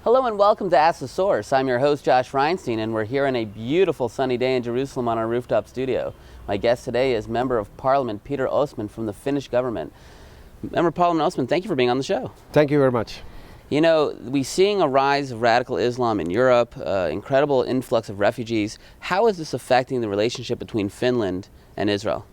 Hello and welcome to Ask the Source. I'm your host, Josh Reinstein, and we're here on a beautiful sunny day in Jerusalem on our rooftop studio. My guest today is Member of Parliament Peter Ostman from the Finnish government. Member of Parliament Ostman, thank you for being on the show. Thank you very much. You know, we're seeing a rise of radical Islam in Europe, incredible influx of refugees. How is this affecting the relationship between Finland and Israel?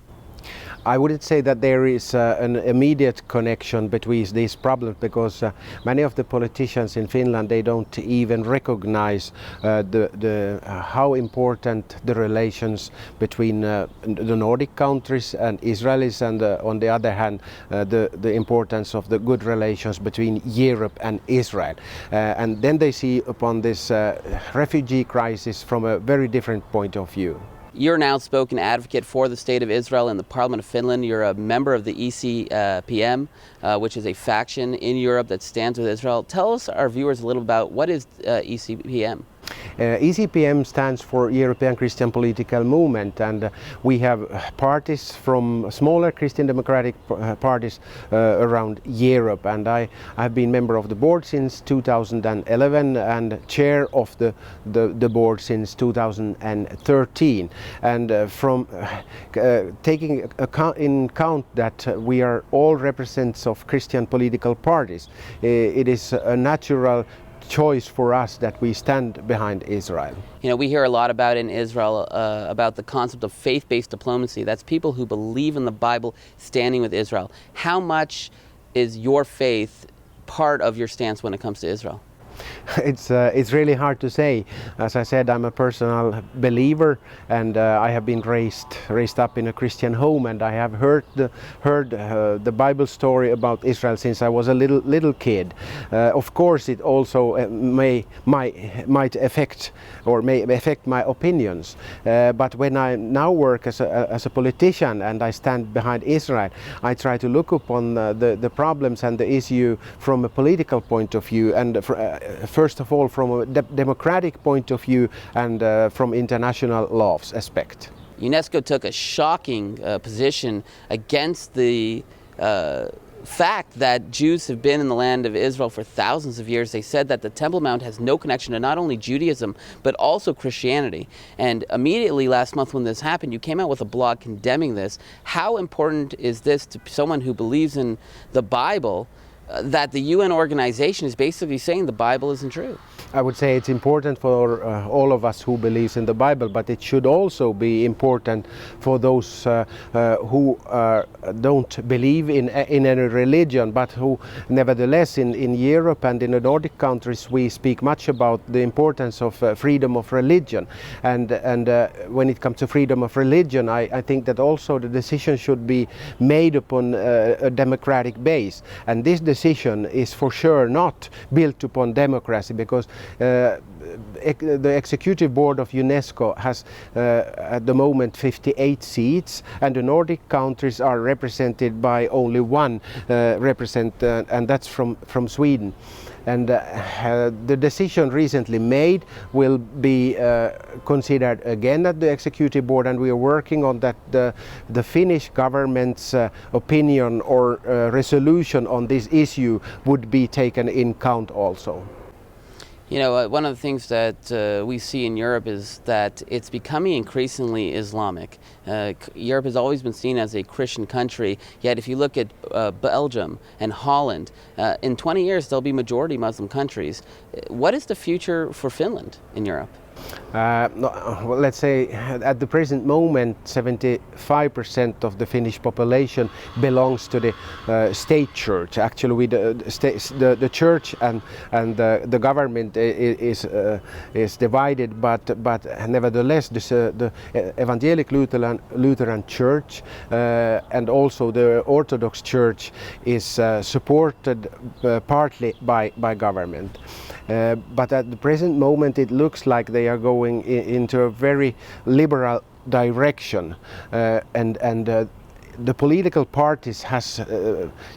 I wouldn't say that there is an immediate connection between these problems, because many of the politicians in Finland, they don't even recognize how important the relations between the Nordic countries and Israelis, and on the other hand the importance of the good relations between Europe and Israel. And then they see upon this refugee crisis from a very different point of view. You're an outspoken advocate for the State of Israel in the Parliament of Finland. You're a member of the ECPM, which is a faction in Europe that stands with Israel. Tell us, our viewers, a little about what is ECPM. ECPM stands for European Christian Political Movement, and we have parties from smaller Christian democratic parties around Europe, and I have been member of the board since 2011 and chair of the board since 2013. And from taking in count that we are all representatives of Christian political parties, it is a natural choice for us that we stand behind Israel. You know, we hear a lot about in Israel about the concept of faith-based diplomacy. That's people who believe in the Bible standing with Israel. How much is your faith part of your stance when it comes to Israel? It's really hard to say. As I said, I'm a personal believer, and I have been raised up in a Christian home, and I have heard the Bible story about Israel since I was a little kid. Of course, it also might affect my opinions. But when I now work as a politician and I stand behind Israel, I try to look upon the problems and the issue from a political point of view, and first of all from a democratic point of view, and from international law's aspect. UNESCO took a shocking position against the fact that Jews have been in the land of Israel for thousands of years. They said that the Temple Mount has no connection to not only Judaism but also Christianity. And immediately last month when this happened, you came out with a blog condemning this. How important is this to someone who believes in the Bible, that the UN organization is basically saying the Bible isn't true? I would say it's important for all of us who believes in the Bible, but it should also be important for those who don't believe in any religion, but who nevertheless in Europe and in the Nordic countries we speak much about the importance of freedom of religion. And when it comes to freedom of religion, I think that also the decision should be made upon a democratic base. And this decision is for sure not built upon democracy, because the executive board of UNESCO has at the moment 58 seats, and the Nordic countries are represented by only one and that's from Sweden. And the decision recently made will be considered again at the executive board, and we are working on that the Finnish government's opinion or resolution on this issue would be taken in count also. You know, one of the things that we see in Europe is that it's becoming increasingly Islamic. Europe has always been seen as a Christian country, yet if you look at Belgium and Holland, in 20 years they'll be majority Muslim countries. What is the future for Finland in Europe? Well, let's say at the present moment 75% of the Finnish population belongs to the state church. Actually, the church and the government is divided, but nevertheless the Evangelical Lutheran Church and also the Orthodox Church is supported partly by government. But at the present moment it looks like they are going into a very liberal direction, and the political parties has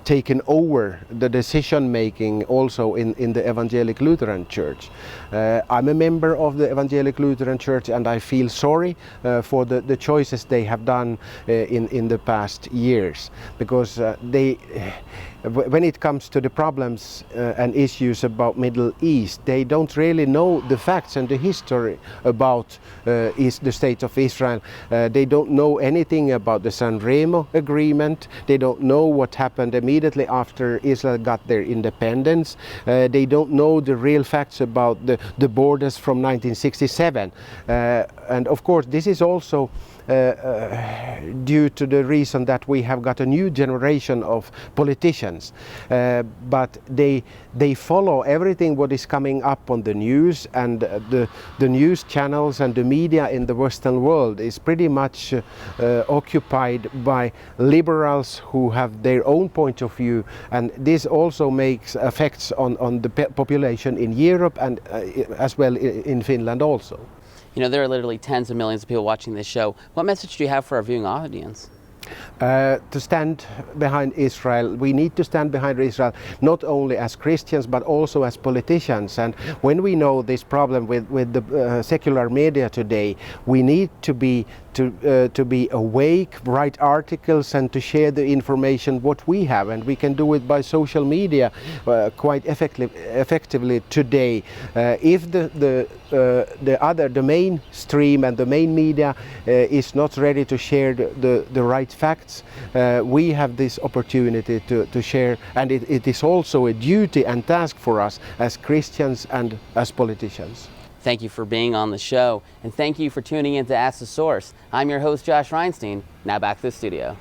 taken over the decision making also in the Evangelic Lutheran Church. I'm a member of the Evangelic Lutheran Church, and I feel sorry for the choices they have done in the past years, because when it comes to the problems and issues about Middle East, they don't really know the facts and the history about the state of Israel. They don't know anything about the San Remo agreement. They don't know what happened immediately after Israel got their independence. They don't know the real facts about the borders from 1967. And of course, this is also due to the reason that we have got a new generation of politicians, but they follow everything what is coming up on the news, and the news channels and the media in the Western world is pretty much occupied by liberals who have their own point of view, and this also makes effects on the population in Europe and as well in Finland also. You know, there are literally tens of millions of people watching this show. What message do you have for our viewing audience? To stand behind Israel. We need to stand behind Israel, not only as Christians but also as politicians. And when we know this problem with the secular media today, we need to be awake, write articles, and to share the information what we have, and we can do it by social media quite effectively today. If the mainstream and the main media is not ready to share the right facts, we have this opportunity to share, and it is also a duty and task for us as Christians and as politicians. Thank you for being on the show, and thank you for tuning in to Ask the Source. I'm your host, Josh Reinstein. Now back to the studio.